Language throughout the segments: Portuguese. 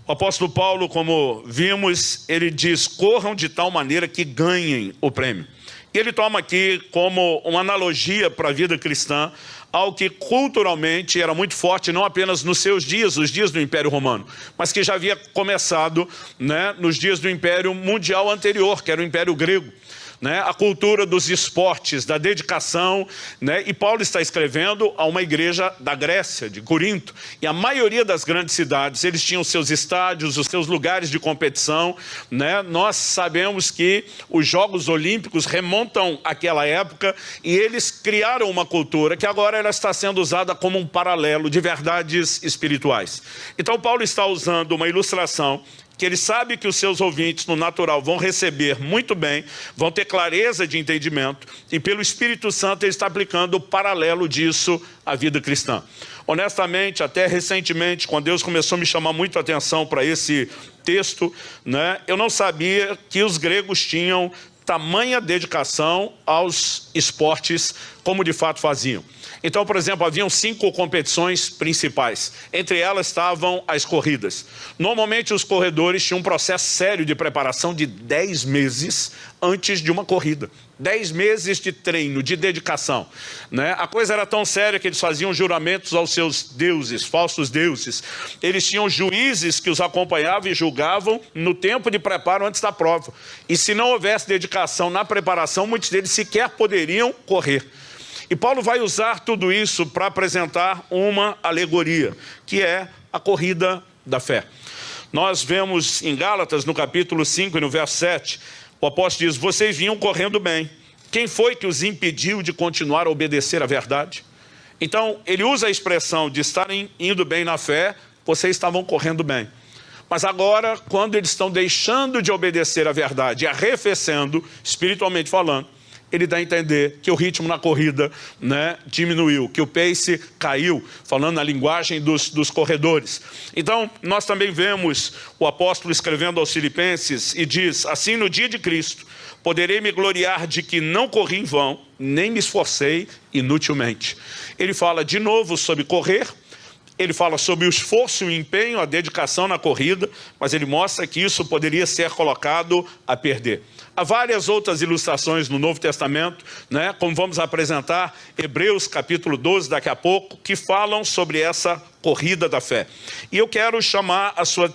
O apóstolo Paulo, como vimos, ele diz, corram de tal maneira que ganhem o prêmio. E ele toma aqui como uma analogia para a vida cristã, algo que culturalmente era muito forte, não apenas nos seus dias, os dias do Império Romano, mas que já havia começado, né, nos dias do Império Mundial anterior, que era o Império Grego. Né, a cultura dos esportes, da dedicação, né, e Paulo está escrevendo a uma igreja da Grécia, de Corinto, e a maioria das grandes cidades, eles tinham seus estádios, os seus lugares de competição, né. Nós sabemos que os Jogos Olímpicos remontam àquela época, e eles criaram uma cultura que agora ela está sendo usada como um paralelo de verdades espirituais. Então Paulo está usando uma ilustração que ele sabe que os seus ouvintes no natural vão receber muito bem, vão ter clareza de entendimento, e pelo Espírito Santo ele está aplicando o paralelo disso à vida cristã. Honestamente, até recentemente, quando Deus começou a me chamar muito a atenção para esse texto, né, eu não sabia que os gregos tinham tamanha dedicação aos esportes como de fato faziam. Então, por exemplo, haviam 5 competições principais. Entre elas estavam as corridas. Normalmente os corredores tinham um processo sério de preparação de 10 meses antes de uma corrida. 10 meses de treino, de dedicação. Né? A coisa era tão séria que eles faziam juramentos aos seus deuses, falsos deuses. Eles tinham juízes que os acompanhavam e julgavam no tempo de preparo antes da prova. E se não houvesse dedicação na preparação, muitos deles sequer poderiam correr. E Paulo vai usar tudo isso para apresentar uma alegoria, que é a corrida da fé. Nós vemos em Gálatas, no capítulo 5 e no verso 7, o apóstolo diz, vocês vinham correndo bem. Quem foi que os impediu de continuar a obedecer à verdade? Então, ele usa a expressão de estarem indo bem na fé, vocês estavam correndo bem. Mas agora, quando eles estão deixando de obedecer à verdade e arrefecendo, espiritualmente falando, ele dá a entender que o ritmo na corrida, né, diminuiu, que o pace caiu, falando na linguagem dos corredores. Então, nós também vemos o apóstolo escrevendo aos Filipenses e diz, assim no dia de Cristo, poderei me gloriar de que não corri em vão, nem me esforcei inutilmente. Ele fala de novo sobre correr, ele fala sobre o esforço e o empenho, a dedicação na corrida, mas ele mostra que isso poderia ser colocado a perder. Há várias outras ilustrações no Novo Testamento, né, como vamos apresentar, Hebreus capítulo 12 daqui a pouco, que falam sobre essa corrida da fé. E eu quero chamar a sua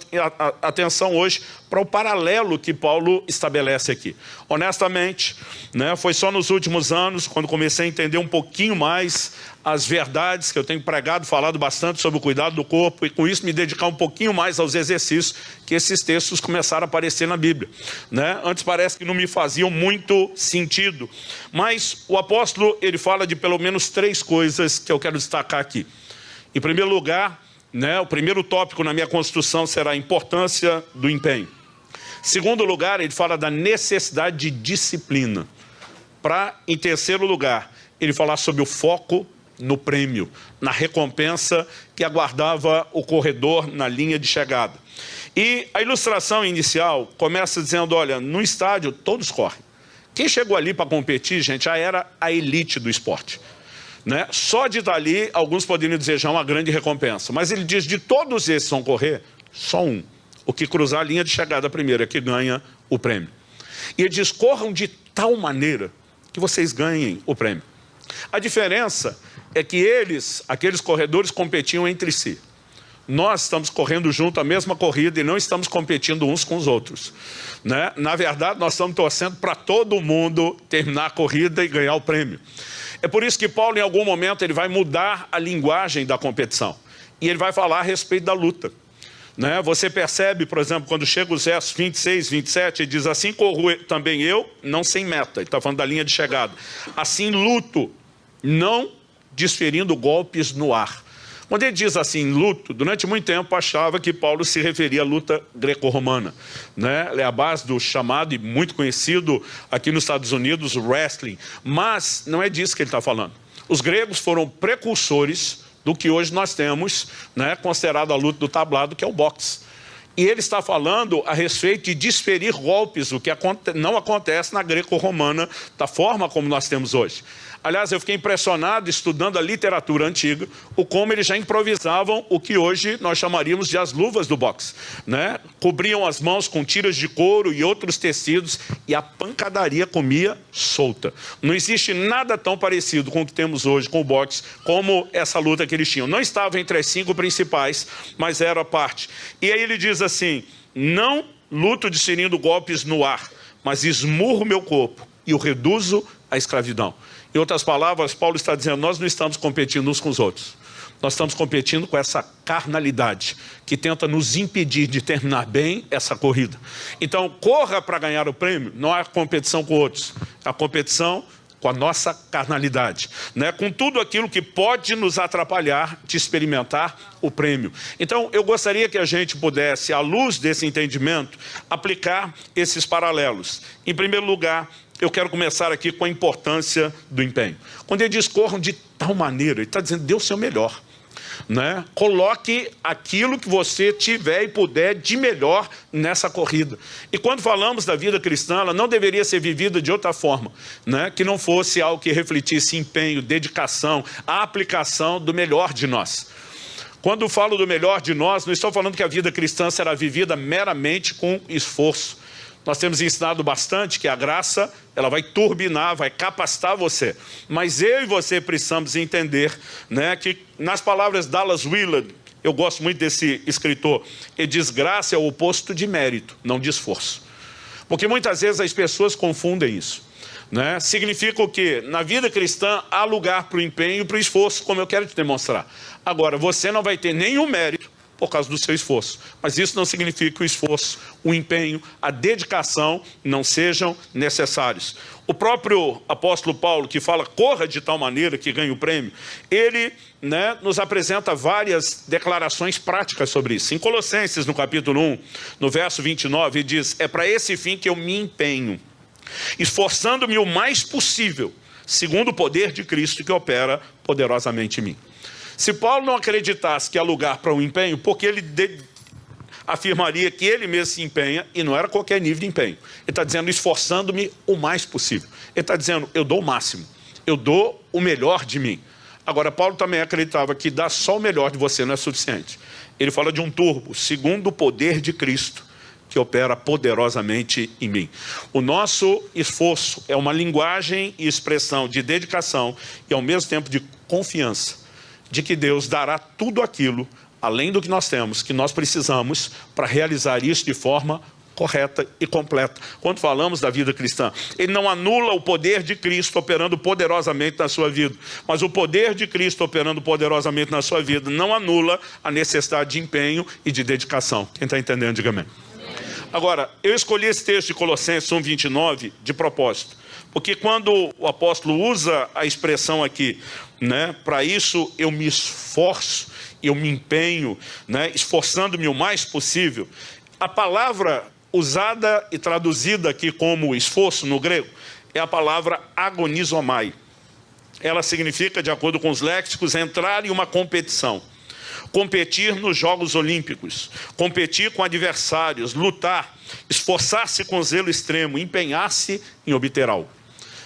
atenção hoje para o paralelo que Paulo estabelece aqui. Honestamente, né, foi só nos últimos anos, quando comecei a entender um pouquinho mais as verdades, que eu tenho pregado, falado bastante sobre o cuidado do corpo, e com isso me dedicar um pouquinho mais aos exercícios, que esses textos começaram a aparecer na Bíblia. Né? Antes parece que não me faziam muito sentido. Mas o apóstolo, ele fala de pelo menos 3 coisas que eu quero destacar aqui. Em primeiro lugar, né, o primeiro tópico na minha construção será a importância do empenho. Em segundo lugar, ele fala da necessidade de disciplina. Para, em terceiro lugar, ele falar sobre o foco no prêmio, na recompensa que aguardava o corredor na linha de chegada. E a ilustração inicial começa dizendo, olha, no estádio todos correm. Quem chegou ali para competir, gente, já era a elite do esporte. Né? Só de estar ali, alguns poderiam desejar uma grande recompensa. Mas ele diz, de todos esses que vão correr, só um. O que cruzar a linha de chegada primeiro é que ganha o prêmio. E ele diz, corram de tal maneira que vocês ganhem o prêmio. A diferença é que eles, aqueles corredores, competiam entre si. Nós estamos correndo junto a mesma corrida e não estamos competindo uns com os outros. Né? Na verdade, nós estamos torcendo para todo mundo terminar a corrida e ganhar o prêmio. É por isso que Paulo, em algum momento, ele vai mudar a linguagem da competição. E ele vai falar a respeito da luta. Né? Você percebe, por exemplo, quando chega os versos 26, 27, ele diz, assim corro também eu, não sem meta. Ele está falando da linha de chegada. Assim luto, não desferindo golpes no ar. Quando ele diz assim, luto, durante muito tempo achava que Paulo se referia à luta greco-romana. Né? É a base do chamado e muito conhecido aqui nos Estados Unidos, wrestling. Mas não é disso que ele está falando. Os gregos foram precursores do que hoje nós temos, né, considerado a luta do tablado, que é o boxe. E ele está falando a respeito de desferir golpes, o que não acontece na greco-romana da forma como nós temos hoje. Aliás, eu fiquei impressionado estudando a literatura antiga, o como eles já improvisavam o que hoje nós chamaríamos de as luvas do boxe, né? Cobriam as mãos com tiras de couro e outros tecidos e a pancadaria comia solta. Não existe nada tão parecido com o que temos hoje com o boxe, como essa luta que eles tinham. Não estava entre as 5 principais, mas era a parte. E aí ele diz assim, não luto desferindo golpes no ar, mas esmurro meu corpo e o reduzo à escravidão. Em outras palavras, Paulo está dizendo, nós não estamos competindo uns com os outros. Nós estamos competindo com essa carnalidade que tenta nos impedir de terminar bem essa corrida. Então, corra para ganhar o prêmio, não há competição com outros. A competição com a nossa carnalidade, né? Com tudo aquilo que pode nos atrapalhar de experimentar o prêmio. Então, eu gostaria que a gente pudesse, à luz desse entendimento, aplicar esses paralelos. Em primeiro lugar, eu quero começar aqui com a importância do empenho. Quando ele diz corram de tal maneira, ele está dizendo, dê o seu melhor. Né? Coloque aquilo que você tiver e puder de melhor nessa corrida. E quando falamos da vida cristã, ela não deveria ser vivida de outra forma, né? Que não fosse algo que refletisse empenho, dedicação, a aplicação do melhor de nós. Quando falo do melhor de nós, não estou falando que a vida cristã será vivida meramente com esforço. Nós temos ensinado bastante que a graça, ela vai turbinar, vai capacitar você. Mas eu e você precisamos entender, né, que nas palavras de Dallas Willard, eu gosto muito desse escritor, ele diz, graça é o oposto de mérito, não de esforço. Porque muitas vezes as pessoas confundem isso. Né? Significa o quê? Na vida cristã há lugar para o empenho e para o esforço, como eu quero te demonstrar. Agora, você não vai ter nenhum mérito por causa do seu esforço. Mas isso não significa que o esforço, o empenho, a dedicação não sejam necessários. O próprio apóstolo Paulo, que fala, corra de tal maneira que ganhe o prêmio, ele, né, nos apresenta várias declarações práticas sobre isso. Em Colossenses, no capítulo 1, no verso 29, ele diz, é para esse fim que eu me empenho, esforçando-me o mais possível, segundo o poder de Cristo que opera poderosamente em mim. Se Paulo não acreditasse que há lugar para um empenho, porque ele afirmaria que ele mesmo se empenha, e não era qualquer nível de empenho. Ele está dizendo, esforçando-me o mais possível. Ele está dizendo, eu dou o máximo, eu dou o melhor de mim. Agora, Paulo também acreditava que dar só o melhor de você não é suficiente. Ele fala de um turbo, segundo o poder de Cristo, que opera poderosamente em mim. O nosso esforço é uma linguagem e expressão de dedicação e ao mesmo tempo de confiança, de que Deus dará tudo aquilo, além do que nós temos, que nós precisamos para realizar isso de forma correta e completa. Quando falamos da vida cristã, ele não anula o poder de Cristo operando poderosamente na sua vida, mas o poder de Cristo operando poderosamente na sua vida não anula a necessidade de empenho e de dedicação. Quem está entendendo, diga amém. Agora, eu escolhi esse texto de Colossenses 1:29 de propósito, porque quando o apóstolo usa a expressão aqui, né, para isso eu me esforço, eu me empenho, né, esforçando-me o mais possível, a palavra usada e traduzida aqui como esforço no grego é a palavra agonizomai. Ela significa, de acordo com os léxicos, entrar em uma competição. Competir nos Jogos Olímpicos, competir com adversários, lutar, esforçar-se com zelo extremo, empenhar-se em obter algo.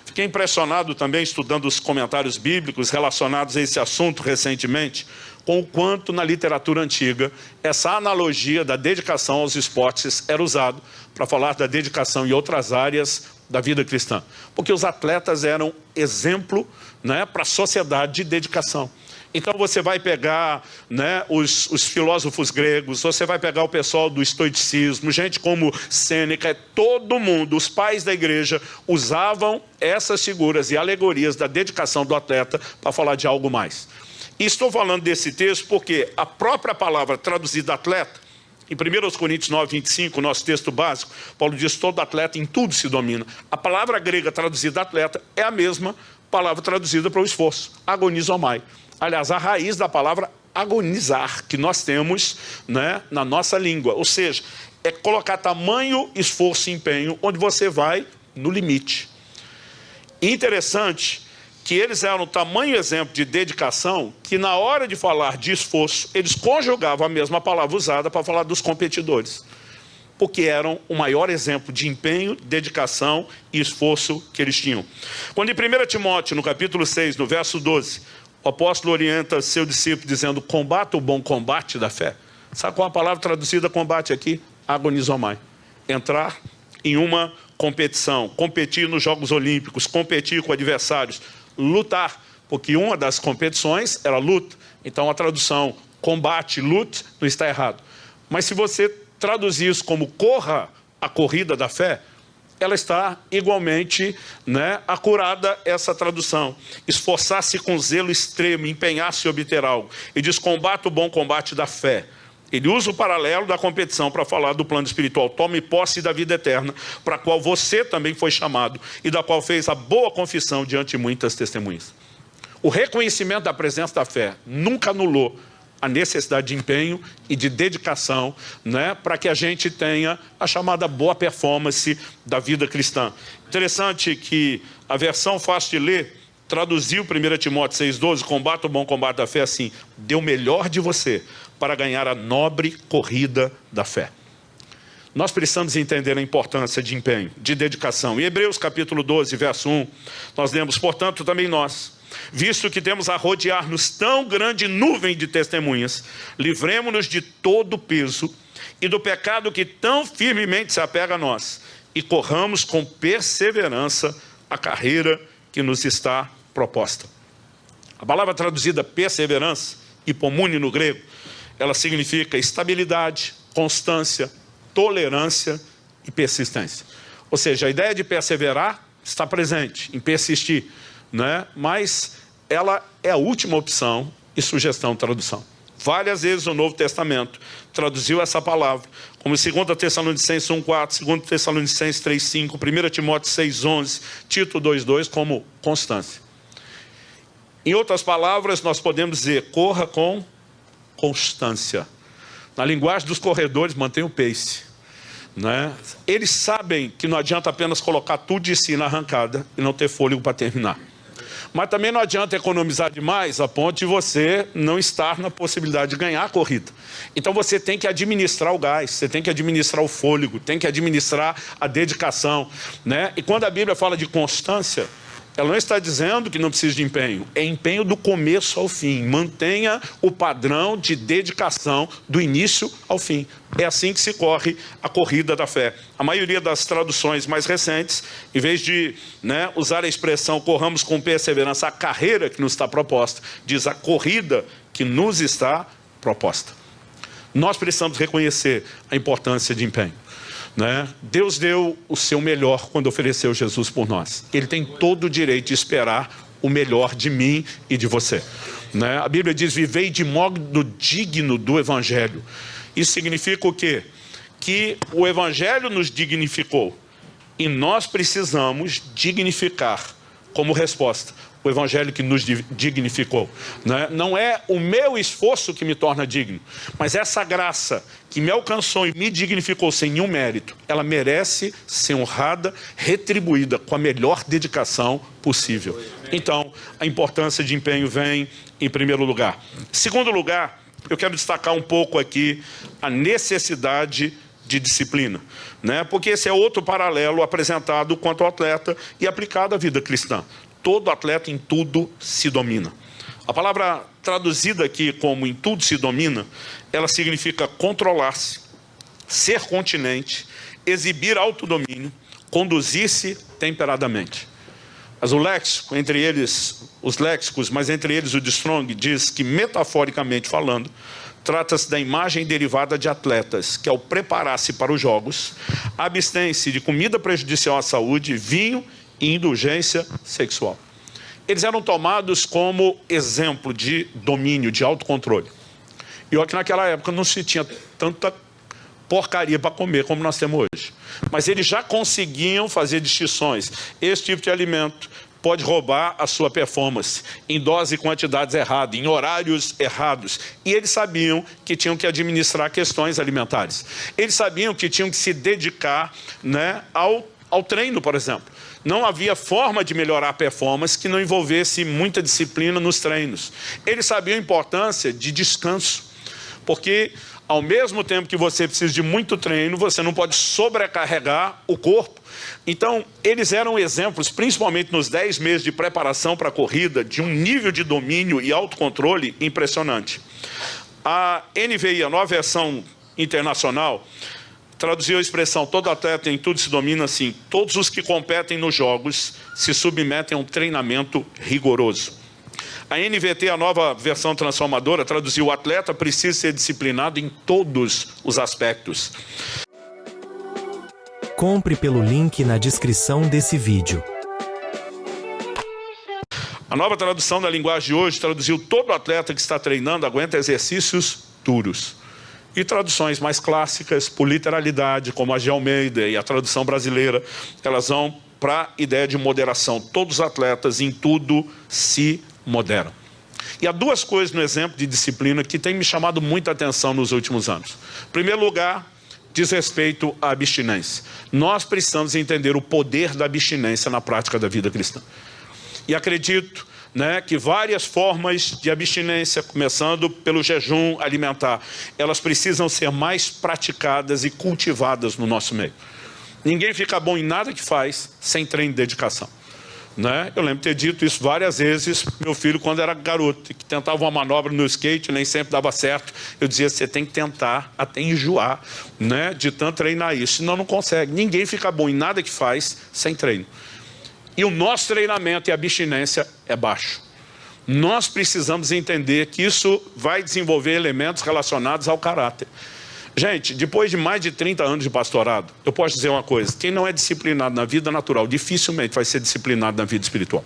Fiquei impressionado também, estudando os comentários bíblicos relacionados a esse assunto recentemente, com o quanto na literatura antiga essa analogia da dedicação aos esportes era usado para falar da dedicação em outras áreas da vida cristã. Porque os atletas eram exemplo, né, para a sociedade de dedicação. Então você vai pegar, né, os filósofos gregos, você vai pegar o pessoal do estoicismo, gente como Sêneca, todo mundo, os pais da igreja usavam essas figuras e alegorias da dedicação do atleta para falar de algo mais. E estou falando desse texto porque a própria palavra traduzida atleta, em 1 Coríntios 9:25, nosso texto básico, Paulo diz, todo atleta em tudo se domina. A palavra grega traduzida atleta é a mesma palavra traduzida para o esforço, agonizomai. Aliás, a raiz da palavra agonizar, que nós temos, né, na nossa língua. Ou seja, é colocar tamanho, esforço e empenho, onde você vai no limite. E interessante que eles eram o tamanho exemplo de dedicação, que na hora de falar de esforço, eles conjugavam a mesma palavra usada para falar dos competidores. porque eram o maior exemplo de empenho, dedicação e esforço que eles tinham. Quando em 1 Timóteo, no capítulo 6, no verso 12, o apóstolo orienta seu discípulo dizendo: combata o bom combate da fé. Sabe qual a palavra traduzida combate aqui? Agonizomai. Entrar em uma competição, competir nos Jogos Olímpicos, competir com adversários, lutar, porque uma das competições era luta. Então a tradução combate, luta, não está errado. Mas se você traduzir isso como corra a corrida da fé, ela está igualmente, acurada essa tradução. Esforçar-se com zelo extremo, empenhar-se em obter algo. E diz: combate o bom combate da fé. Ele usa o paralelo da competição para falar do plano espiritual. Tome posse da vida eterna, para a qual você também foi chamado e da qual fez a boa confissão diante de muitas testemunhas. O reconhecimento da presença da fé nunca anulou a necessidade de empenho e de dedicação, para que a gente tenha a chamada boa performance da vida cristã. Interessante que a versão fácil de ler traduziu 1 Timóteo 6,12, combata o bom combate da fé assim: dê o melhor de você para ganhar a nobre corrida da fé. Nós precisamos entender a importância de empenho, de dedicação. Em Hebreus capítulo 12, verso 1, nós lemos: portanto também nós, visto que temos a rodear-nos tão grande nuvem de testemunhas, livremo-nos de todo o peso e do pecado que tão firmemente se apega a nós, e corramos com perseverança a carreira que nos está proposta. A palavra traduzida perseverança, hipomune no grego, ela significa estabilidade, constância, tolerância e persistência. Ou seja, a ideia de perseverar está presente, em persistir, mas ela é a última opção e sugestão de tradução. Várias vezes o Novo Testamento traduziu essa palavra, como 2 Tessalonicenses 1,4, 2 Tessalonicenses 3,5, 1 Timóteo 6,11, Tito 2,2, como constância. Em outras palavras, nós podemos dizer: corra com constância. Na linguagem dos corredores, mantenha o pace. Eles sabem que não adianta apenas colocar tudo de si na arrancada e não ter fôlego para terminar. Mas também não adianta economizar demais a ponto de você não estar na possibilidade de ganhar a corrida. Então você tem que administrar o gás, você tem que administrar o fôlego, tem que administrar a dedicação. E quando a Bíblia fala de constância, ela não está dizendo que não precisa de empenho. É empenho do começo ao fim. Mantenha o padrão de dedicação do início ao fim. É assim que se corre a corrida da fé. A maioria das traduções mais recentes, em vez de usar a expressão corramos com perseverança a carreira que nos está proposta, diz a corrida que nos está proposta. Nós precisamos reconhecer a importância de empenho. Deus deu o seu melhor quando ofereceu Jesus por nós. Ele tem todo o direito de esperar o melhor de mim e de você. A Bíblia diz: vivei de modo digno do Evangelho. Isso significa o quê? Que o Evangelho nos dignificou e nós precisamos dignificar como resposta o Evangelho que nos dignificou. Não é o meu esforço que me torna digno, mas essa graça que me alcançou e me dignificou sem nenhum mérito, ela merece ser honrada, retribuída com a melhor dedicação possível. Então, a importância de empenho vem em primeiro lugar. Em segundo lugar, eu quero destacar um pouco aqui a necessidade de disciplina, porque esse é outro paralelo apresentado quanto ao atleta e aplicado à vida cristã. Todo atleta em tudo se domina. A palavra traduzida aqui como em tudo se domina, ela significa controlar-se, ser continente, exibir autodomínio, conduzir-se temperadamente. Mas o léxico, entre eles, os léxicos, mas entre eles o de Strong, diz que, metaforicamente falando, trata-se da imagem derivada de atletas que, ao preparar-se para os jogos, abstêm-se de comida prejudicial à saúde, vinho e indulgência sexual. Eles eram tomados como exemplo de domínio, de autocontrole. E olha que naquela época não se tinha tanta porcaria para comer como nós temos hoje. Mas eles já conseguiam fazer distinções. Esse tipo de alimento pode roubar a sua performance em doses e quantidades erradas, em horários errados. E eles sabiam que tinham que administrar questões alimentares. Eles sabiam que tinham que se dedicar ao treino, por exemplo. Não havia forma de melhorar a performance que não envolvesse muita disciplina nos treinos. Eles sabiam a importância de descanso, porque Ao mesmo tempo que você precisa de muito treino, você não pode sobrecarregar o corpo. Então, eles eram exemplos, principalmente nos 10 meses de preparação para a corrida, de um nível de domínio e autocontrole impressionante. A NVI, a nova versão internacional, traduziu a expressão todo atleta em tudo se domina assim: todos os que competem nos jogos se submetem a um treinamento rigoroso. A NVT, a nova versão transformadora, traduziu: o atleta precisa ser disciplinado em todos os aspectos. Compre pelo link na descrição desse vídeo. A nova tradução da linguagem de hoje traduziu: todo atleta que está treinando aguenta exercícios duros. E traduções mais clássicas, por literalidade, como a de Almeida e a tradução brasileira, elas vão para a ideia de moderação. Todos os atletas em tudo se moderam. E há duas coisas no exemplo de disciplina que têm me chamado muita atenção nos últimos anos. Em primeiro lugar, diz respeito à abstinência. Nós precisamos entender o poder da abstinência na prática da vida cristã. E acredito, que várias formas de abstinência, começando pelo jejum alimentar, elas precisam ser mais praticadas e cultivadas no nosso meio. Ninguém fica bom em nada que faz sem treino e dedicação. Eu lembro de ter dito isso várias vezes. Meu filho, quando era garoto, que tentava uma manobra no skate, nem sempre dava certo. Eu dizia: você tem que tentar até enjoar, de tanto treinar isso, senão não consegue. Ninguém fica bom em nada que faz sem treino. E o nosso treinamento e abstinência é baixo. Nós precisamos entender que isso vai desenvolver elementos relacionados ao caráter. Gente, depois de mais de 30 anos de pastorado, eu posso dizer uma coisa: quem não é disciplinado na vida natural, dificilmente vai ser disciplinado na vida espiritual.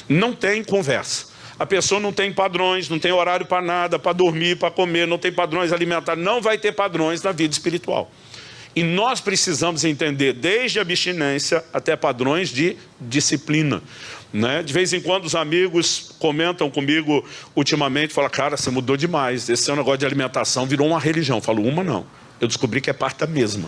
Não tem conversa. A pessoa não tem padrões, não tem horário para nada, para dormir, para comer, não tem padrões alimentares, não vai ter padrões na vida espiritual. E nós precisamos entender, desde a abstinência até padrões de disciplina. De vez em quando os amigos comentam comigo ultimamente, falam: cara, você mudou demais, esse seu negócio de alimentação virou uma religião. Eu falo: uma não, eu descobri que é parte da mesma.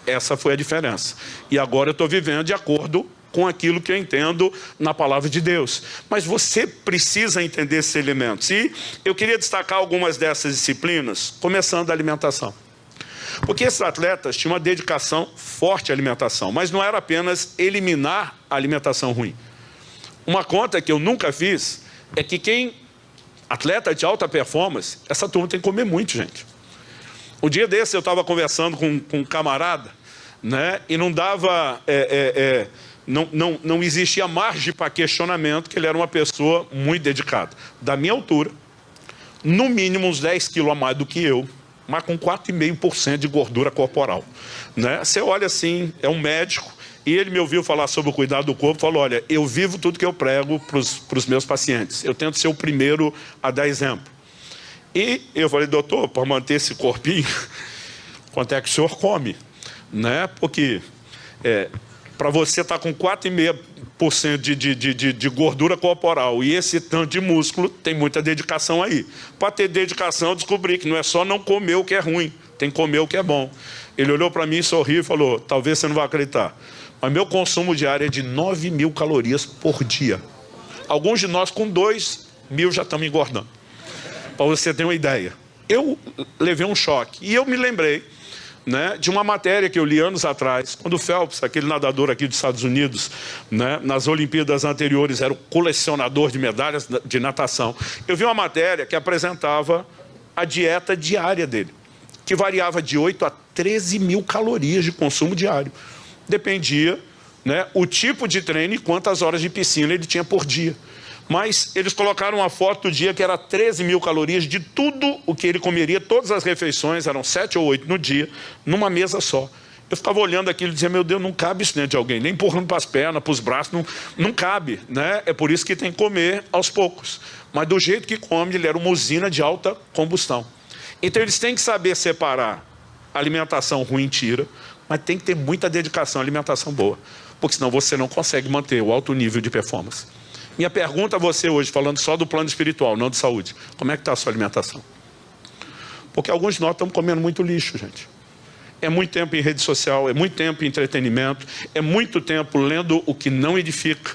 Essa foi a diferença. E agora eu estou vivendo de acordo com aquilo que eu entendo na palavra de Deus. Mas você precisa entender esses elementos. E eu queria destacar algumas dessas disciplinas, começando a alimentação. Porque esses atletas tinham uma dedicação forte à alimentação, mas não era apenas eliminar a alimentação ruim. Uma conta que eu nunca fiz é que atleta de alta performance, essa turma tem que comer muito, gente. O dia desse eu estava conversando com um camarada, e não dava, não existia margem para questionamento que ele era uma pessoa muito dedicada. Da minha altura, no mínimo uns 10 quilos a mais do que eu, mas com 4,5% de gordura corporal. Você olha assim, é um médico, e ele me ouviu falar sobre o cuidado do corpo, falou: olha, eu vivo tudo que eu prego para os meus pacientes. Eu tento ser o primeiro a dar exemplo. E eu falei: doutor, para manter esse corpinho, quanto é que o senhor come? Porque para você estar com 4,5% de gordura corporal e esse tanto de músculo, tem muita dedicação aí. Para ter dedicação, eu descobri que não é só não comer o que é ruim, tem que comer o que é bom. Ele olhou para mim, sorriu e falou: talvez você não vá acreditar, mas meu consumo diário é de 9.000 calorias por dia. Alguns de nós com 2.000 já estamos engordando. Para você ter uma ideia. Eu levei um choque e eu me lembrei de uma matéria que eu li anos atrás, quando o Phelps, aquele nadador aqui dos Estados Unidos, nas Olimpíadas anteriores, era o colecionador de medalhas de natação. Eu vi uma matéria que apresentava a dieta diária dele, que variava de 8 a 13.000 calorias de consumo diário. Dependia o tipo de treino e quantas horas de piscina ele tinha por dia. Mas eles colocaram uma foto do dia que era 13.000 calorias de tudo o que ele comeria, todas as refeições, eram 7 ou 8 no dia, numa mesa só. Eu ficava olhando aquilo e dizia: meu Deus, não cabe isso dentro de alguém, nem empurrando para as pernas, para os braços, não cabe. É por isso que tem que comer aos poucos. Mas do jeito que come, ele era uma usina de alta combustão. Então eles têm que saber separar alimentação ruim, tira, mas tem que ter muita dedicação à alimentação boa, porque senão você não consegue manter o alto nível de performance. Minha pergunta a você hoje, falando só do plano espiritual, não de saúde: como é que está a sua alimentação? Porque alguns de nós estamos comendo muito lixo, gente. É muito tempo em rede social, é muito tempo em entretenimento, é muito tempo lendo o que não edifica,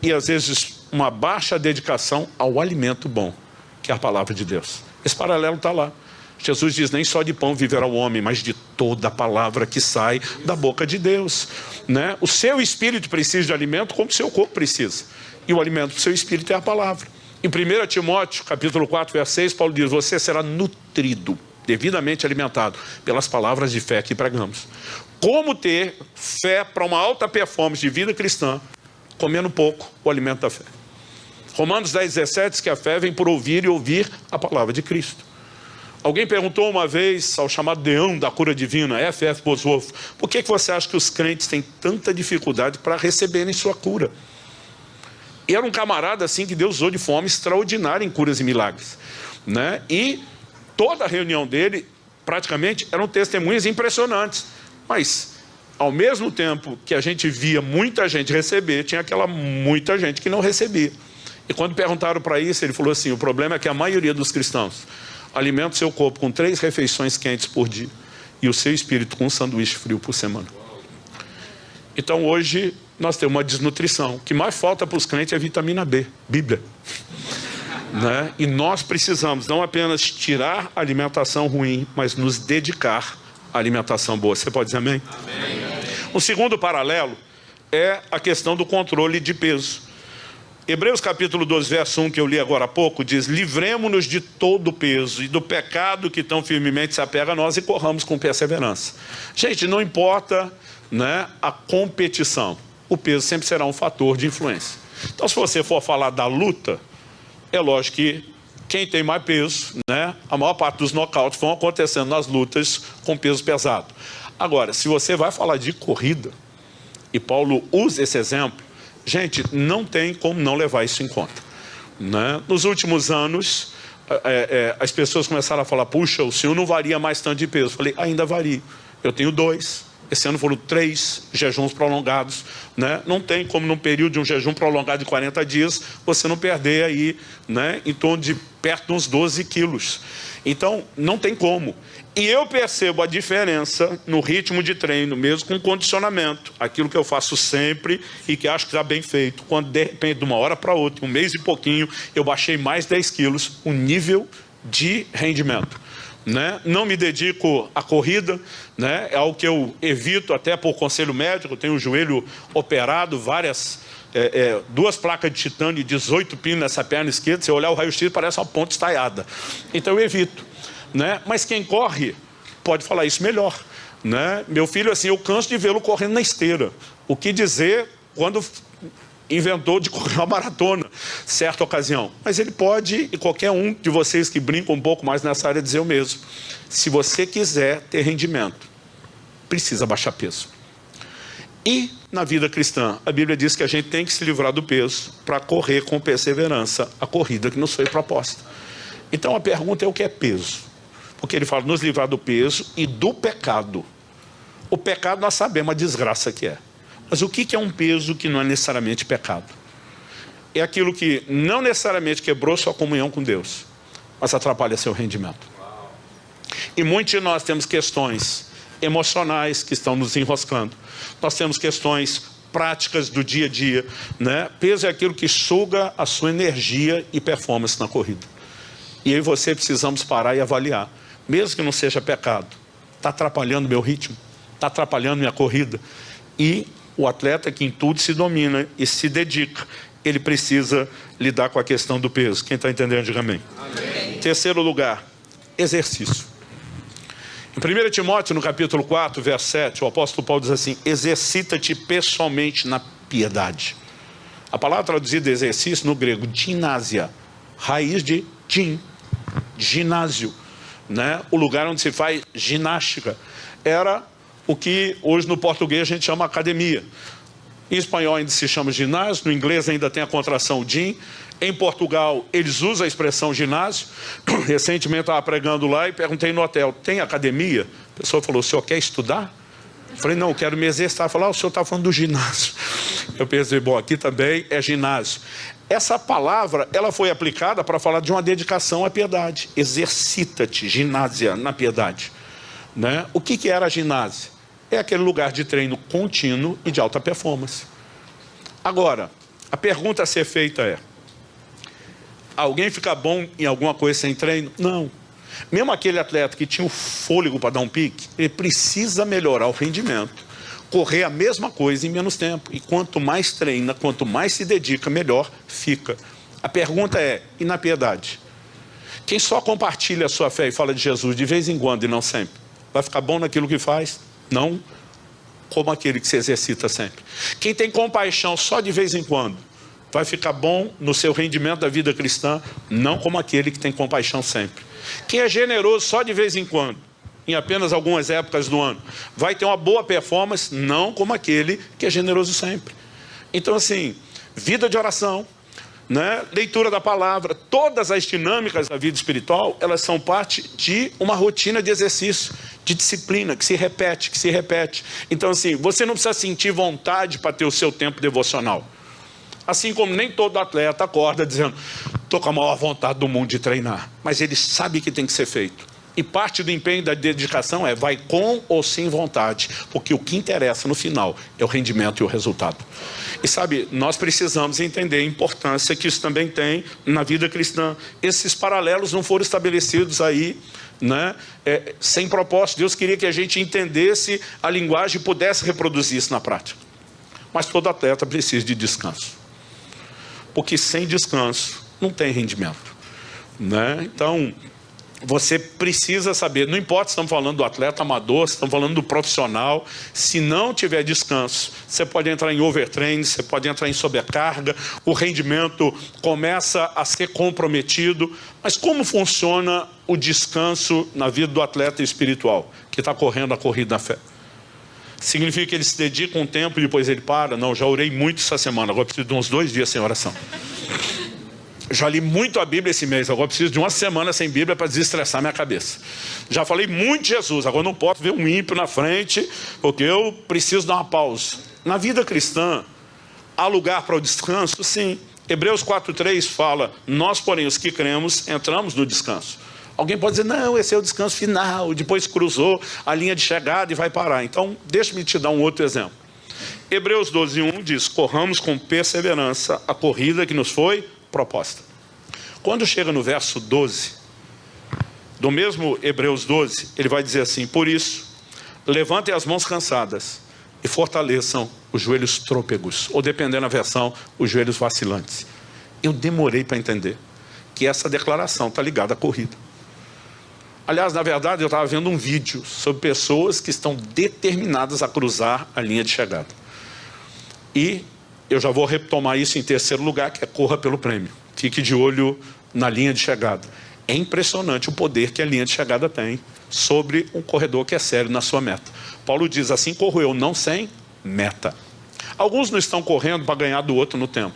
e às vezes uma baixa dedicação ao alimento bom, que é a palavra de Deus. Esse paralelo está lá. Jesus diz, nem só de pão viverá o homem, mas de toda a palavra que sai da boca de Deus, né? O seu espírito precisa de alimento como o seu corpo precisa. E o alimento do seu espírito é a palavra. Em 1 Timóteo, capítulo 4, verso 6, Paulo diz, você será nutrido, devidamente alimentado, pelas palavras de fé que pregamos. Como ter fé para uma alta performance de vida cristã, comendo pouco o alimento da fé. Romanos 10, 17 diz que a fé vem por ouvir e ouvir a palavra de Cristo. Alguém perguntou uma vez ao chamado deão da cura divina, F.F. Bosworth, por que você acha que os crentes têm tanta dificuldade para receberem sua cura? E era um camarada assim que Deus usou de forma extraordinária em curas e milagres, né? E toda a reunião dele, praticamente, eram testemunhas impressionantes. Mas, ao mesmo tempo que a gente via muita gente receber, tinha aquela muita gente que não recebia. E quando perguntaram para isso, ele falou assim, o problema é que a maioria dos cristãos alimenta o seu corpo com 3 refeições quentes por dia e o seu espírito com um sanduíche frio por semana. Então hoje nós temos uma desnutrição. O que mais falta para os crentes é vitamina B, Bíblia. Né? E nós precisamos não apenas tirar a alimentação ruim, mas nos dedicar à alimentação boa. Você pode dizer amém? Amém. O segundo paralelo é a questão do controle de peso. Hebreus capítulo 12, verso 1, que eu li agora há pouco, diz, livremo-nos de todo o peso e do pecado que tão firmemente se apega a nós e corramos com perseverança. Gente, não importa, né, a competição, o peso sempre será um fator de influência. Então, se você for falar da luta, é lógico que quem tem mais peso, né, a maior parte dos nocautes vão acontecendo nas lutas com peso pesado. Agora, se você vai falar de corrida, e Paulo usa esse exemplo, gente, não tem como não levar isso em conta, né? Nos últimos anos, as pessoas começaram a falar, puxa, o senhor não varia mais tanto de peso. Eu falei, ainda varia. Eu tenho 2. Esse ano foram 3 jejuns prolongados, né? Não tem como num período de um jejum prolongado de 40 dias, você não perder aí, né, em torno de perto de uns 12 quilos. Então, não tem como. E eu percebo a diferença no ritmo de treino, mesmo com condicionamento. Aquilo que eu faço sempre e que acho que está bem feito. Quando, de repente, de uma hora para outra, um mês e pouquinho, eu baixei mais 10 quilos, o nível de rendimento. Né? Não me dedico à corrida, né? É algo que eu evito até por conselho médico. Eu tenho o joelho operado, 2 placas de titânio e 18 pinos nessa perna esquerda. Se eu olhar o raio-x, parece uma ponte estaiada. Então eu evito, né? Mas quem corre pode falar isso melhor, né? Meu filho, assim, eu canso de vê-lo correndo na esteira. O que dizer quando inventou de correr uma maratona, certa ocasião. Mas ele pode, e qualquer um de vocês que brinca um pouco mais nessa área, dizer o mesmo. Se você quiser ter rendimento, precisa baixar peso. E na vida cristã, a Bíblia diz que a gente tem que se livrar do peso para correr com perseverança a corrida que nos foi proposta. Então a pergunta é o que é peso? Porque ele fala nos livrar do peso e do pecado. O pecado nós sabemos a desgraça que é. Mas o que é um peso que não é necessariamente pecado? É aquilo que não necessariamente quebrou sua comunhão com Deus, mas atrapalha seu rendimento. E muitos de nós temos questões emocionais que estão nos enroscando. Nós temos questões práticas do dia a dia, né? Peso é aquilo que suga a sua energia e performance na corrida. E eu e você precisamos parar e avaliar. Mesmo que não seja pecado, está atrapalhando meu ritmo, está atrapalhando minha corrida. E o atleta que em tudo se domina e se dedica, ele precisa lidar com a questão do peso. Quem está entendendo, diga amém. Amém. Terceiro lugar, exercício. Em 1 Timóteo, no capítulo 4, verso 7, o apóstolo Paulo diz assim, exercita-te pessoalmente na piedade. A palavra traduzida exercício no grego, ginásia, raiz de gin, ginásio, né? O lugar onde se faz ginástica. Era o que hoje no português a gente chama academia. Em espanhol ainda se chama ginásio, no inglês ainda tem a contração gym. Em Portugal eles usam a expressão ginásio. Recentemente estava pregando lá e perguntei no hotel, tem academia? A pessoa falou, o senhor quer estudar? Eu falei, não, eu quero me exercitar. Falou, o senhor está falando do ginásio. Eu pensei, bom, aqui também é ginásio. Essa palavra, ela foi aplicada para falar de uma dedicação à piedade. Exercita-te, ginásia, na piedade. Né? O que era a ginásia? É aquele lugar de treino contínuo e de alta performance. Agora, a pergunta a ser feita é, alguém fica bom em alguma coisa sem treino? Não. Mesmo aquele atleta que tinha o fôlego para dar um pique, ele precisa melhorar o rendimento, correr a mesma coisa em menos tempo. E quanto mais treina, quanto mais se dedica, melhor fica. A pergunta é, e na piedade? Quem só compartilha a sua fé e fala de Jesus de vez em quando e não sempre, vai ficar bom naquilo que faz? Não como aquele que se exercita sempre. Quem tem compaixão só de vez em quando, vai ficar bom no seu rendimento da vida cristã? Não como aquele que tem compaixão sempre. Quem é generoso só de vez em quando, em apenas algumas épocas do ano, vai ter uma boa performance? Não como aquele que é generoso sempre. Então assim, vida de oração, né? Leitura da palavra, todas as dinâmicas da vida espiritual, elas são parte de uma rotina de exercício, de disciplina, que se repete, que se repete. Então assim, você não precisa sentir vontade para ter o seu tempo devocional. Assim como nem todo atleta acorda dizendo, estou com a maior vontade do mundo de treinar. Mas ele sabe que tem que ser feito. E parte do empenho da dedicação é, vai com ou sem vontade. Porque o que interessa no final é o rendimento e o resultado. E sabe, nós precisamos entender a importância que isso também tem na vida cristã. Esses paralelos não foram estabelecidos aí, né, sem propósito. Deus queria que a gente entendesse a linguagem e pudesse reproduzir isso na prática. Mas todo atleta precisa de descanso. Porque sem descanso não tem rendimento, né? Então, você precisa saber, não importa se estamos falando do atleta amador, se estamos falando do profissional, se não tiver descanso, você pode entrar em overtraining, você pode entrar em sobrecarga, o rendimento começa a ser comprometido. Mas como funciona o descanso na vida do atleta espiritual, que está correndo a corrida da fé? Significa que ele se dedica um tempo e depois ele para? Não, já orei muito essa semana, agora preciso de uns 2 dias sem oração. Já li muito a Bíblia esse mês, agora preciso de uma semana sem Bíblia para desestressar minha cabeça. Já falei muito de Jesus, agora não posso ver um ímpio na frente, porque eu preciso dar uma pausa. Na vida cristã, há lugar para o descanso? Sim. Hebreus 4:3 fala, nós, porém, os que cremos, entramos no descanso. Alguém pode dizer, não, esse é o descanso final, depois cruzou a linha de chegada e vai parar. Então, deixa-me te dar um outro exemplo. Hebreus 12:1 diz, corramos com perseverança a corrida que nos foi proposta. Quando chega no verso 12, do mesmo Hebreus 12, ele vai dizer assim, por isso, levantem as mãos cansadas e fortaleçam os joelhos trôpegos, ou dependendo da versão, os joelhos vacilantes. Eu demorei para entender que essa declaração está ligada à corrida. Aliás, na verdade, eu estava vendo um vídeo sobre pessoas que estão determinadas a cruzar a linha de chegada. E eu já vou retomar isso em terceiro lugar, que é corra pelo prêmio. Fique de olho na linha de chegada. É impressionante o poder que a linha de chegada tem sobre um corredor que é sério na sua meta. Paulo diz, assim corro eu, não sem meta. Alguns não estão correndo para ganhar do outro no tempo.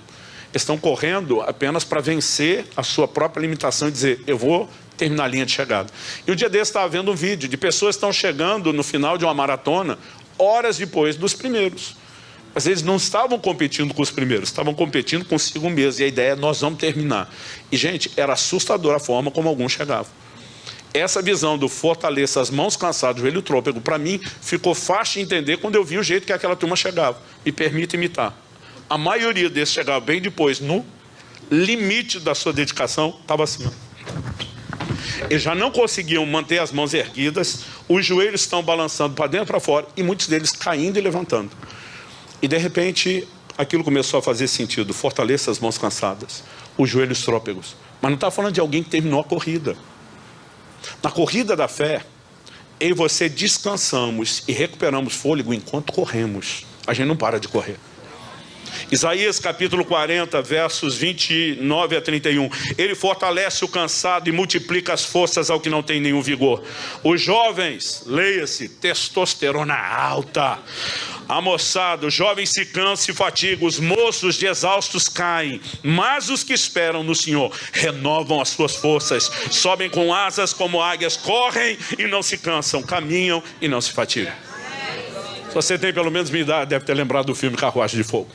Estão correndo apenas para vencer a sua própria limitação e dizer, eu vou terminar a linha de chegada. E um dia desse estava vendo um vídeo de pessoas que estão chegando no final de uma maratona horas depois dos primeiros. Mas eles não estavam competindo com os primeiros, estavam competindo consigo mesmo. E a ideia é, nós vamos terminar. E, gente, era assustadora a forma como alguns chegavam. Essa visão do fortaleça as mãos cansadas, o joelho trôpego, para mim, ficou fácil de entender quando eu vi o jeito que aquela turma chegava. Me permite imitar. A maioria desses chegava bem depois, no limite da sua dedicação, estava assim. Eles já não conseguiam manter as mãos erguidas, os joelhos estão balançando para dentro e para fora, e muitos deles caindo e levantando. E de repente, aquilo começou a fazer sentido. Fortaleça as mãos cansadas, os joelhos trôpegos. Mas não está falando de alguém que terminou a corrida. Na corrida da fé, eu e você descansamos e recuperamos fôlego enquanto corremos. A gente não para de correr. Isaías capítulo 40, versos 29 a 31. Ele fortalece o cansado e multiplica as forças ao que não tem nenhum vigor. Os jovens, leia-se, testosterona alta. A moçada, os jovens se cansam e fatigam, os moços de exaustos caem. Mas os que esperam no Senhor renovam as suas forças. Sobem com asas como águias, correm e não se cansam, caminham e não se fatigam. Se você tem pelo menos minha idade, deve ter lembrado do filme Carruagem de Fogo.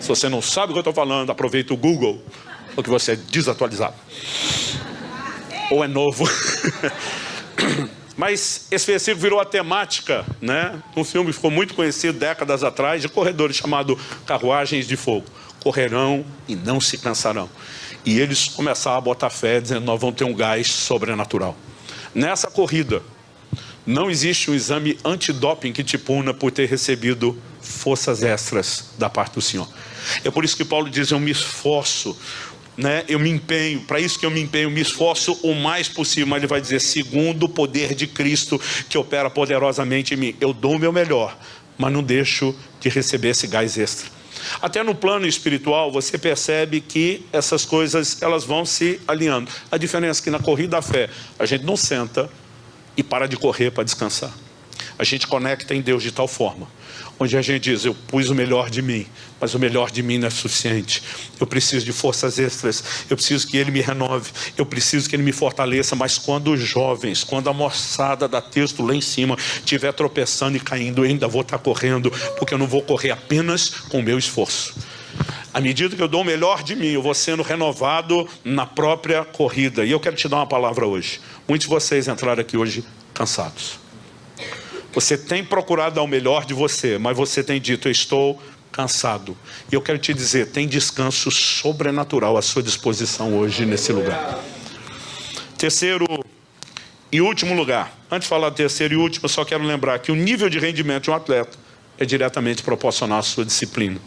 Se você não sabe o que eu estou falando, aproveita o Google, porque você é desatualizado. Ou é novo. Mas esse versículo virou a temática, né? Um filme que ficou muito conhecido décadas atrás, de corredores chamado Carruagens de Fogo. Correrão e não se cansarão. E eles começaram a botar fé, dizendo: nós vamos ter um gás sobrenatural. Nessa corrida, não existe um exame antidoping que te puna por ter recebido forças extras da parte do Senhor. É por isso que Paulo diz: eu me esforço, né? Eu me empenho, para isso que eu me empenho, me esforço o mais possível. Mas ele vai dizer: segundo o poder de Cristo que opera poderosamente em mim. Eu dou o meu melhor, mas não deixo de receber esse gás extra. Até no plano espiritual você percebe que essas coisas elas vão se alinhando. A diferença é que na corrida da fé a gente não senta e para de correr para descansar. A gente conecta em Deus de tal forma, onde a gente diz: eu pus o melhor de mim, mas o melhor de mim não é suficiente. Eu preciso de forças extras, eu preciso que Ele me renove, eu preciso que Ele me fortaleça. Mas quando os jovens, quando a moçada dá texto lá em cima estiver tropeçando e caindo, eu ainda vou estar correndo, porque eu não vou correr apenas com o meu esforço. À medida que eu dou o melhor de mim, eu vou sendo renovado na própria corrida. E eu quero te dar uma palavra hoje. Muitos de vocês entraram aqui hoje cansados. Você tem procurado dar o melhor de você, mas você tem dito: eu estou cansado. E eu quero te dizer: tem descanso sobrenatural à sua disposição hoje nesse lugar. Terceiro e último lugar. Antes de falar do terceiro e último, eu só quero lembrar que o nível de rendimento de um atleta é diretamente proporcional à sua disciplina.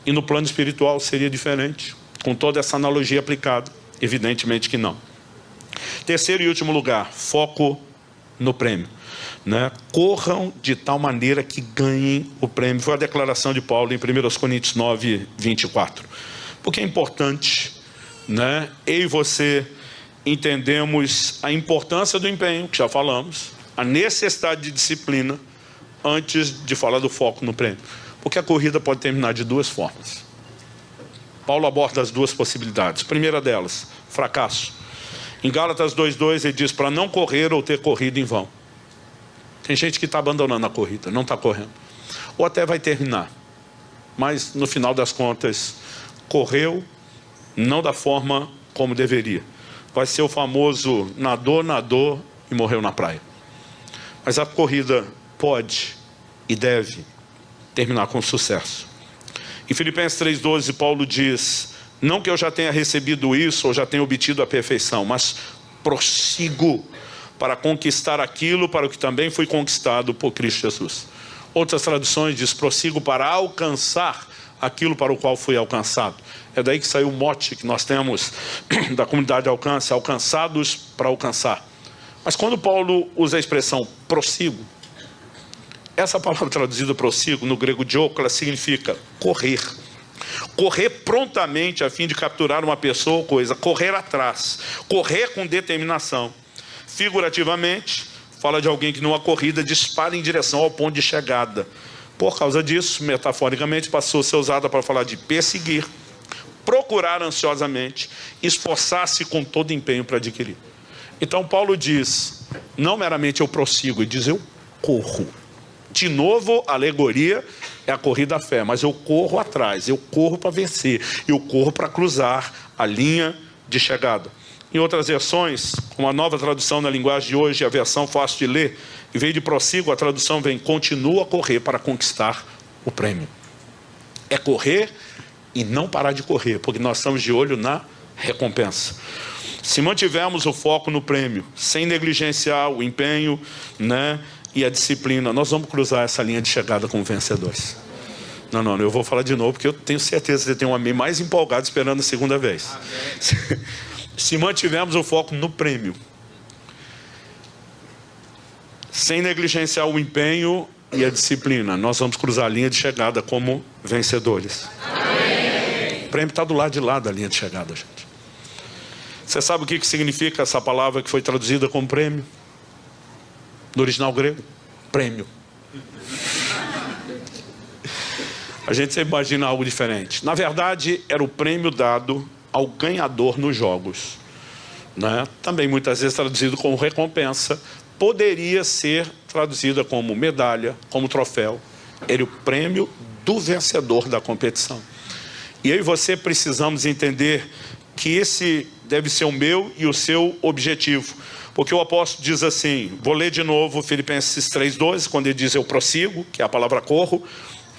E no plano espiritual seria diferente, com toda essa analogia aplicada? Evidentemente que não. Terceiro e último lugar, foco no prêmio, né? Corram de tal maneira que ganhem o prêmio. Foi a declaração de Paulo em 1 Coríntios 9, 24. Porque é importante, né? Eu e você entendemos a importância do empenho, que já falamos, a necessidade de disciplina, antes de falar do foco no prêmio. Porque a corrida pode terminar de duas formas. Paulo aborda as duas possibilidades. Primeira delas, fracasso. Em Gálatas 2:2 ele diz: para não correr ou ter corrido em vão. Tem gente que está abandonando a corrida, não está correndo. Ou até vai terminar, mas no final das contas, correu não da forma como deveria. Vai ser o famoso nadou e morreu na praia. Mas a corrida pode e deve terminar com sucesso. Em Filipenses 3:12, Paulo diz: não que eu já tenha recebido isso ou já tenha obtido a perfeição, mas prossigo para conquistar aquilo para o que também fui conquistado por Cristo Jesus. Outras traduções diz: prossigo para alcançar aquilo para o qual fui alcançado. É daí que saiu o mote que nós temos da comunidade Alcance: alcançados para alcançar. Mas quando Paulo usa a expressão prossigo, essa palavra traduzida prossigo, no grego diokla, significa correr. Correr prontamente a fim de capturar uma pessoa ou coisa. Correr atrás. Correr com determinação. Figurativamente, fala de alguém que numa corrida dispara em direção ao ponto de chegada. Por causa disso, metaforicamente, passou a ser usada para falar de perseguir, procurar ansiosamente, esforçar-se com todo empenho para adquirir. Então Paulo diz, não meramente eu prossigo, ele diz eu corro. De novo, a alegoria é a corrida à fé, mas eu corro atrás, eu corro para vencer, eu corro para cruzar a linha de chegada. Em outras versões, uma nova tradução na linguagem de hoje, a versão fácil de ler, em vez de prossigo, a tradução vem continua a correr para conquistar o prêmio. É correr e não parar de correr, porque nós estamos de olho na recompensa. Se mantivermos o foco no prêmio, sem negligenciar o empenho, né, e a disciplina, nós vamos cruzar essa linha de chegada como vencedores. Não, eu vou falar de novo, porque eu tenho certeza que você tem um amém mais empolgado esperando a segunda vez. Se mantivermos o foco no prêmio, sem negligenciar o empenho e a disciplina, nós vamos cruzar a linha de chegada como vencedores. Amém. O prêmio está do lado de lá da linha de chegada, gente. Você sabe o que significa essa palavra que foi traduzida como prêmio? No original grego, prêmio. A gente sempre imagina algo diferente. Na verdade, era o prêmio dado ao ganhador nos jogos, né? Também muitas vezes traduzido como recompensa. Poderia ser traduzida como medalha, como troféu. Era o prêmio do vencedor da competição. E eu e você precisamos entender que esse deve ser o meu e o seu objetivo. Porque o apóstolo diz assim, vou ler de novo Filipenses 3:12, quando ele diz eu prossigo, que é a palavra corro,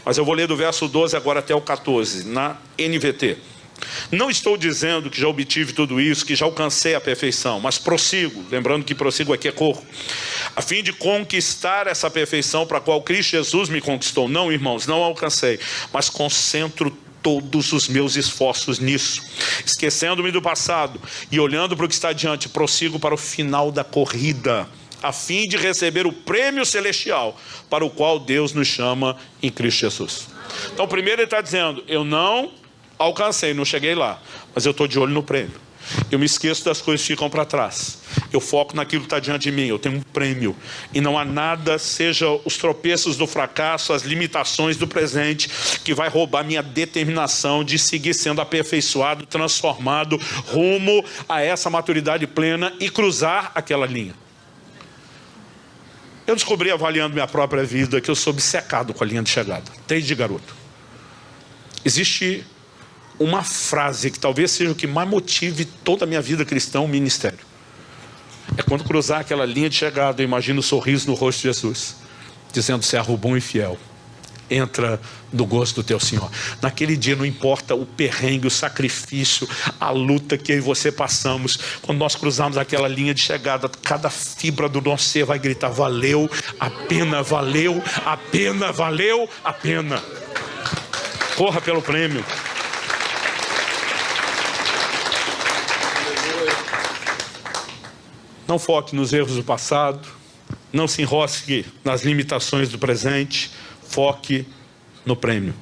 mas eu vou ler do verso 12 agora até o 14, na NVT. Não estou dizendo que já obtive tudo isso, que já alcancei a perfeição, mas prossigo, lembrando que prossigo aqui é corro, a fim de conquistar essa perfeição para a qual Cristo Jesus me conquistou. Não, irmãos, não alcancei, mas concentro todos os meus esforços nisso, esquecendo-me do passado e olhando para o que está adiante, prossigo para o final da corrida, a fim de receber o prêmio celestial para o qual Deus nos chama em Cristo Jesus. Então, primeiro ele está dizendo, eu não alcancei, não cheguei lá, mas eu estou de olho no prêmio. Eu me esqueço das coisas que ficam para trás. Eu foco naquilo que está diante de mim. Eu tenho um prêmio. E não há nada, seja os tropeços do fracasso, as limitações do presente, que vai roubar minha determinação de seguir sendo aperfeiçoado, transformado, rumo a essa maturidade plena e cruzar aquela linha. Eu descobri, avaliando minha própria vida, que eu sou obcecado com a linha de chegada, desde garoto. Existe uma frase que talvez seja o que mais motive toda a minha vida cristã, o ministério. É quando cruzar aquela linha de chegada, eu imagino o sorriso no rosto de Jesus, dizendo, servo bom e fiel, entra do gosto do teu Senhor. Naquele dia não importa o perrengue, o sacrifício, a luta que eu e você passamos, quando nós cruzarmos aquela linha de chegada, cada fibra do nosso ser vai gritar, valeu a pena, valeu a pena, valeu a pena. Corra pelo prêmio. Não foque nos erros do passado, não se enrosque nas limitações do presente, foque no prêmio.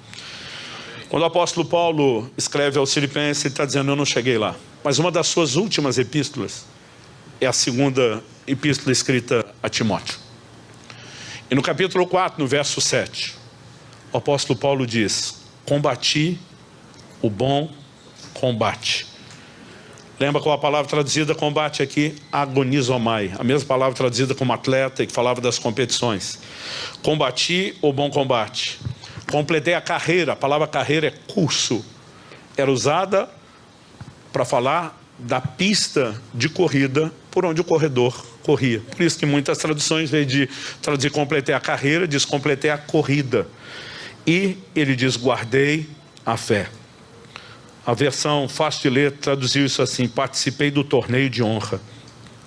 Quando o apóstolo Paulo escreve aos Filipenses, ele está dizendo, eu não cheguei lá. Mas uma das suas últimas epístolas é a segunda epístola escrita a Timóteo. E no capítulo 4, no verso 7, o apóstolo Paulo diz, combati o bom combate. Lembra qual a palavra traduzida combate aqui? Agonizomai. A mesma palavra traduzida como atleta e que falava das competições. Combati o bom combate. Completei a carreira. A palavra carreira é curso. Era usada para falar da pista de corrida por onde o corredor corria. Por isso que muitas traduções, em vez de traduzir completei a carreira, diz completei a corrida. E ele diz guardei a fé. A versão fácil de ler traduziu isso assim, participei do torneio de honra,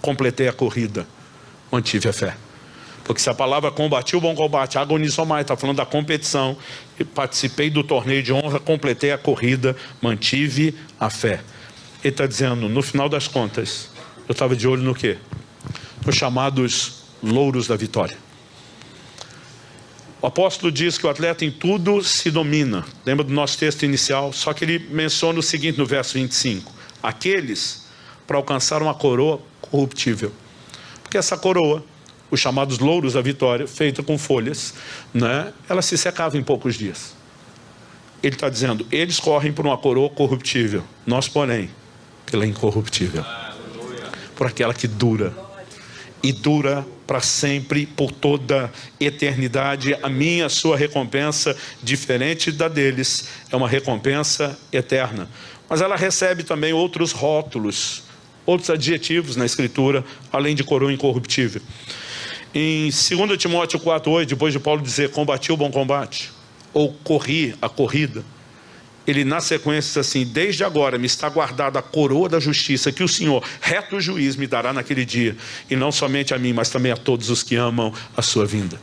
completei a corrida, mantive a fé. Porque se a palavra combati o bom combate, agonizou mais, está falando da competição, e participei do torneio de honra, completei a corrida, mantive a fé. Ele está dizendo, no final das contas, eu estava de olho no quê? Nos chamados louros da vitória. O apóstolo diz que o atleta em tudo se domina. Lembra do nosso texto inicial? Só que ele menciona o seguinte no verso 25. Aqueles para alcançar uma coroa corruptível. Porque essa coroa, os chamados louros da vitória, feita com folhas, né, ela se secava em poucos dias. Ele está dizendo, eles correm por uma coroa corruptível. Nós, porém, pela incorruptível. Por aquela que dura. E dura para sempre, por toda eternidade. A minha, a sua recompensa, diferente da deles, é uma recompensa eterna. Mas ela recebe também outros rótulos, outros adjetivos na Escritura, além de coroa incorruptível. Em 2 Timóteo 4,8, depois de Paulo dizer, combati o bom combate, ou corri a corrida, ele na sequência diz assim, desde agora me está guardada a coroa da justiça que o Senhor, reto juiz, me dará naquele dia. E não somente a mim, mas também a todos os que amam a sua vinda.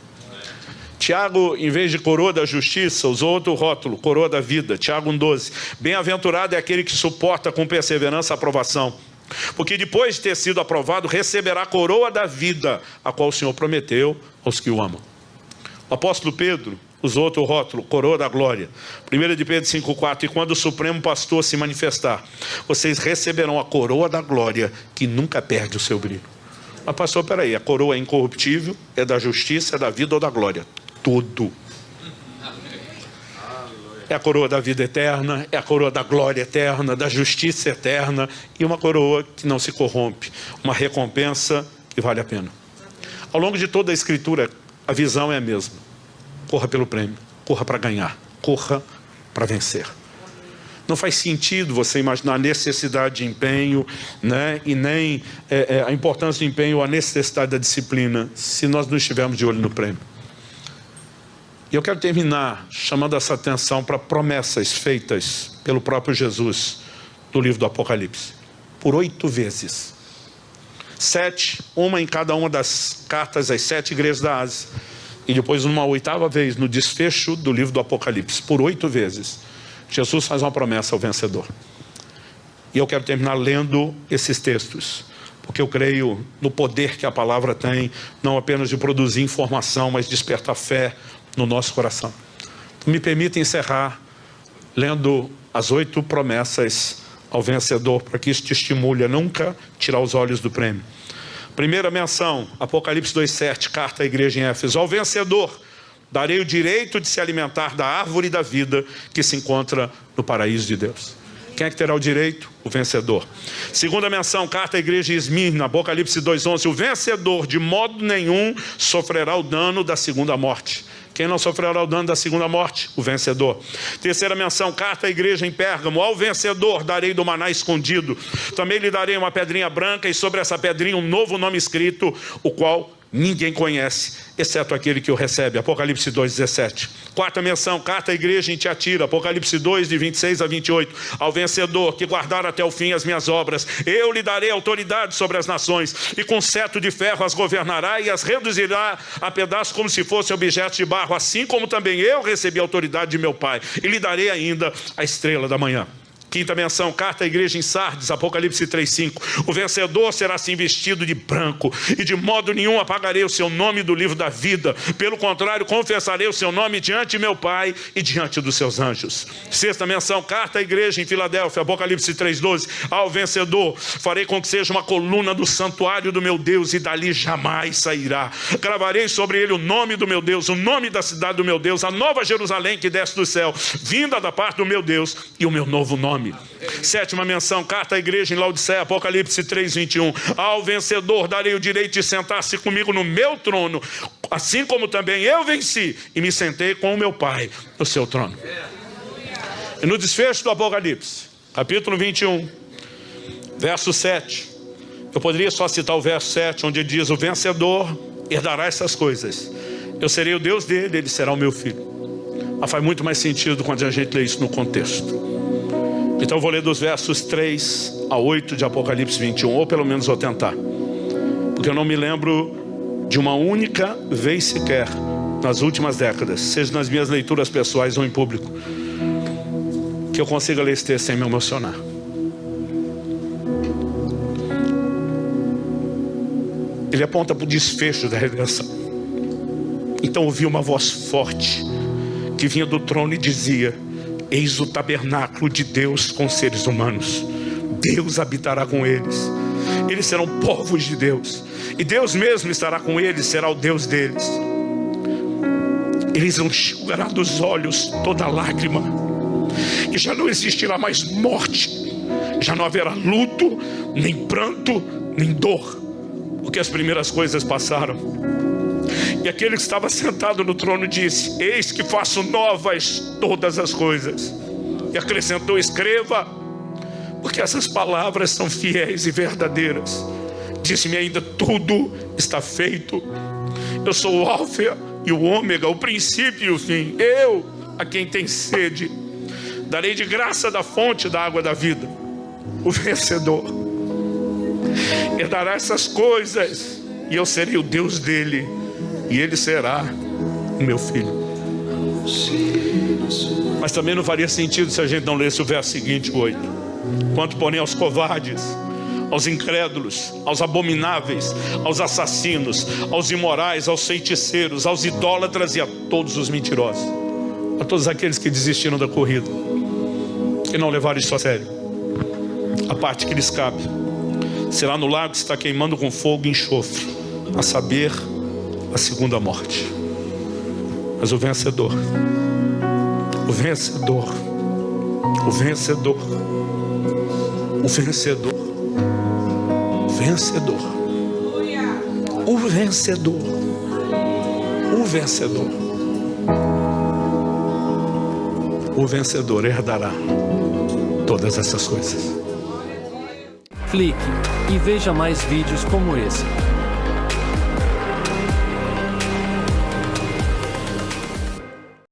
Tiago, em vez de coroa da justiça, usou outro rótulo, coroa da vida. Tiago 1,12. Bem-aventurado é aquele que suporta com perseverança a aprovação. Porque depois de ter sido aprovado, receberá a coroa da vida, a qual o Senhor prometeu aos que o amam. O apóstolo Pedro usou outro rótulo, coroa da glória. 1 de Pedro 5,4. E quando o Supremo Pastor se manifestar, vocês receberão a coroa da glória, que nunca perde o seu brilho. Mas pastor, peraí, a coroa é incorruptível, é da justiça, é da vida ou da glória? Tudo. É a coroa da vida eterna, é a coroa da glória eterna, da justiça eterna, e uma coroa que não se corrompe, uma recompensa que vale a pena. Ao longo de toda a Escritura, a visão é a mesma. Corra pelo prêmio, corra para ganhar, corra para vencer. Não faz sentido você imaginar a necessidade de empenho, né? E nem a importância do empenho ou a necessidade da disciplina, se nós não estivermos de olho no prêmio. E eu quero terminar chamando essa atenção para promessas feitas pelo próprio Jesus do livro do Apocalipse. Por 8 vezes. 7, uma em cada uma das cartas às 7 igrejas da Ásia. E depois uma 8ª vez no desfecho do livro do Apocalipse. Por 8 vezes. Jesus faz uma promessa ao vencedor. E eu quero terminar lendo esses textos. Porque eu creio no poder que a palavra tem. Não apenas de produzir informação, mas despertar fé no nosso coração. Me permita encerrar lendo as 8 promessas ao vencedor, para que isso te estimule a nunca tirar os olhos do prêmio. Primeira menção, Apocalipse 2,7, carta à igreja em Éfeso. Ao vencedor darei o direito de se alimentar da árvore da vida que se encontra no paraíso de Deus. Quem é que terá o direito? O vencedor. Segunda menção, carta à igreja em Esmirna, Apocalipse 2,11. O vencedor de modo nenhum sofrerá o dano da segunda morte. Quem não sofrerá o dano da segunda morte? O vencedor. Terceira menção, carta à igreja em Pérgamo. Ao vencedor darei do maná escondido. Também lhe darei uma pedrinha branca e sobre essa pedrinha um novo nome escrito, o qual ninguém conhece, exceto aquele que o recebe. Apocalipse 2,17. Quarta menção, carta à igreja em Tiatira. Apocalipse 2, de 26 a 28. Ao vencedor que guardar até o fim as minhas obras, eu lhe darei autoridade sobre as nações, e com cetro de ferro as governará e as reduzirá a pedaços como se fossem objetos de barro, assim como também eu recebi a autoridade de meu Pai, e lhe darei ainda a estrela da manhã. Quinta menção, carta à igreja em Sardes, Apocalipse 3,5. O vencedor será assim vestido de branco, e de modo nenhum apagarei o seu nome do livro da vida. Pelo contrário, confessarei o seu nome diante de meu Pai e diante dos seus anjos. Sexta menção, carta à igreja em Filadélfia, Apocalipse 3,12. Ao vencedor farei com que seja uma coluna do santuário do meu Deus, e dali jamais sairá. Gravarei sobre ele o nome do meu Deus, o nome da cidade do meu Deus, a nova Jerusalém que desce do céu, vinda da parte do meu Deus, e o meu novo nome. Sétima menção, carta à igreja em Laodiceia, Apocalipse 3,21. Ao vencedor darei o direito de sentar-se comigo no meu trono, assim como também eu venci e me sentei com o meu Pai no seu trono. E no desfecho do Apocalipse, capítulo 21, verso 7, eu poderia só citar o verso 7, onde ele diz: o vencedor herdará essas coisas, eu serei o Deus dele, ele será o meu filho. Mas faz muito mais sentido quando a gente lê isso no contexto. Então eu vou ler dos versos 3 a 8 de Apocalipse 21, ou pelo menos vou tentar, porque eu não me lembro de uma única vez sequer nas últimas décadas, seja nas minhas leituras pessoais ou em público, que eu consiga ler esse texto sem me emocionar. Ele aponta para o desfecho da redenção. Então ouvi uma voz forte que vinha do trono e dizia: eis o tabernáculo de Deus com seres humanos. Deus habitará com eles. Eles serão povos de Deus. E Deus mesmo estará com eles, será o Deus deles. Eles enxugará dos olhos toda lágrima. E já não existirá mais morte. Já não haverá luto, nem pranto, nem dor, porque as primeiras coisas passaram. E aquele que estava sentado no trono disse: eis que faço novas todas as coisas. E acrescentou: escreva, porque essas palavras são fiéis e verdadeiras. Disse-me ainda: tudo está feito. Eu sou o Alfa e o Ômega, o princípio e o fim. Eu, a quem tem sede, darei de graça da fonte da água da vida. O vencedor herdará essas coisas, e eu serei o Deus dele, e ele será o meu filho. Mas também não faria sentido se a gente não lesse o verso seguinte, 8. Quanto porém aos covardes, aos incrédulos, aos abomináveis, aos assassinos, aos imorais, aos feiticeiros, aos idólatras e a todos os mentirosos, a todos aqueles que desistiram da corrida e não levaram isso a sério, a parte que lhes cabe será no lago que está queimando com fogo e enxofre, a saber, a segunda morte. Mas o vencedor, o vencedor, o vencedor, o vencedor, o vencedor, o vencedor, o vencedor, o vencedor herdará todas essas coisas. Clique e veja mais vídeos como esse.